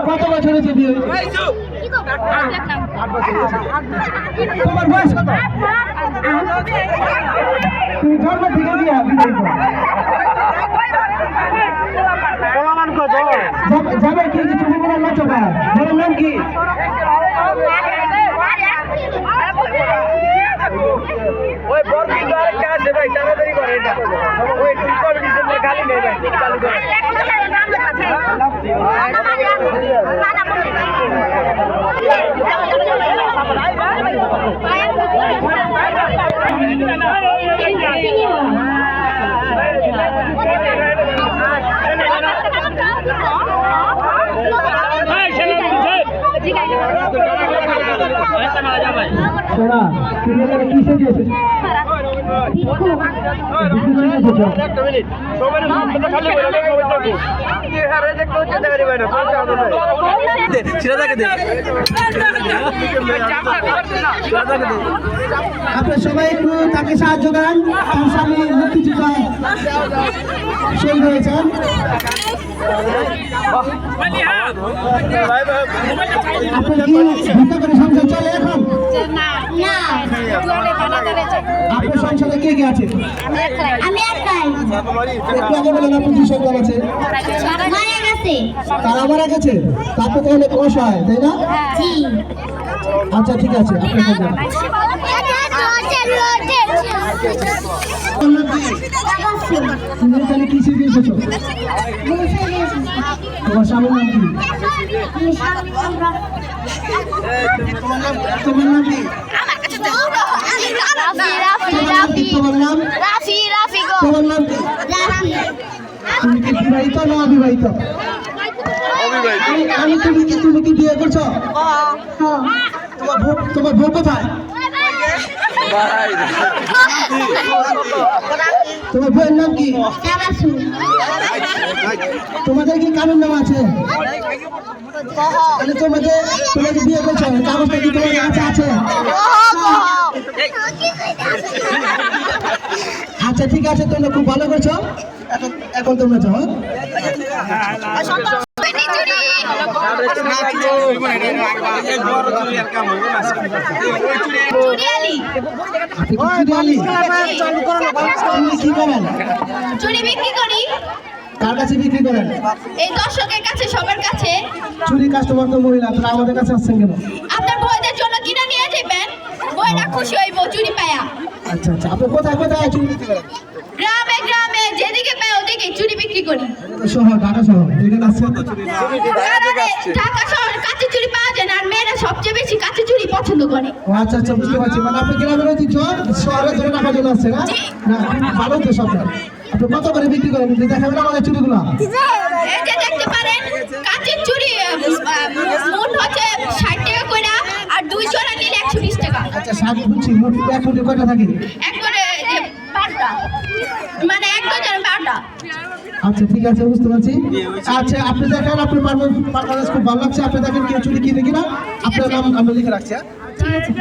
কত বছর হয়েছে বিয়ে হয়েছে? তোমার বয়স কত? তুমি জন্ম থেকে বিয়ে যাবে কি তুমি মনে লক্ষ্য করা তোমার নাম কি? ওই বর্গি আরেকটা আছে ভাই, তাড়াতাড়ি করে এটা। ওই কম্পিটিশনে খালি নেই ভাই, চালু করে। সোনা তুমি এখানে কিসে দিয়েছো? আপনার সবাই একটু তাকে সাহায্য করেন। তার স্বামী মুক্তিযোদ্ধা শহীদ হয়েছেন। আপনার কি ভিক্ষা করে সংসার চলে এখন? আপনার সংসারে কে কে আছে? আমি একাই। একটু আগে বলেন আপনার কি সন্তান আছে? মারা গেছে। তারা মারা গেছে? তারপর তো অনেক অসহায়, তাই না? জি। আচ্ছা ঠিক আছে, আপনি বলবেন। তুমি এখানে কিসে দিয়ে এসেছো? তোমার স্বামীর নাম কি? তোমার নাম কি? তোমার নাম? তোমার নাম কি? তুমি কি বিবাহিত না অবিবাহিত? আমি তুমি কি বিয়ে করছো? তোমার বউ কোথায়? তোমার বউয়ের নাম কি? তোমাদের কি কানুন নাম আছে? তোমাকে বিয়ে করছো, কাগজটা কি তোমার কাছে আছে? আচ্ছা ঠিক আছে, তোমরা খুব ভালো করছো। এখন তোমরা যাও। কি করেন? চুরি বিক্রি করি। কার কাছে বিক্রি করেন? এই দর্শকের কাছে, সবার কাছে। চুরি কাস্টমার তো মহিলা, তারা আমাদের কাছে আসছেন কেন? আপনার বউদের জন্য কিনে নিয়ে যাবেন, বউরা খুশি হইব চুরি পায়া। আচ্ছা আচ্ছা, আপনি কোথায় কোথায় চুরি বিক্রি করেন? গ্রামে গ্রামে যেদিকে পাই ওদিকে চুরি বিক্রি করি। শহর, ঢাকা শহর এখানে আসছেন? ঢাকা শহর কাঁচি চুরি পাওয়া যায় না, আর মেয়েরা সবচেয়ে বেশি কাঁচি চুরি পছন্দ করে। ও আচ্ছা আচ্ছা, বুঝতে পারছি। মানে আপনি গ্রামের ঐতিহ্য শহরে ধরে রাখার জন্য আসছেন? না ভালো তো সব। আপনি কত করে বিক্রি করেন? দেখাবেন আমাদের চুরিগুলো? এই যে দেখতে পারেন কাঁচের চুরি মোট হচ্ছে 60 টাকা করে, আর 2 জোড়া নিলে 120 টাকা। আচ্ছা 60 বুঝছি। মোট এক ফুটে কয়টা থাকে? এক করে 12টা, মানে এক ডজন 12টা। আচ্ছা ঠিক আছে, বুঝতে পারছি। আচ্ছা আপনি দেখেন, আপনার পারফরমেন্স খুব ভালো লাগছে। আপনি দেখেন কেউ চুরি কিনে কিনা, আপনার নাম আমি লিখে রাখছি। ঠিক আছে।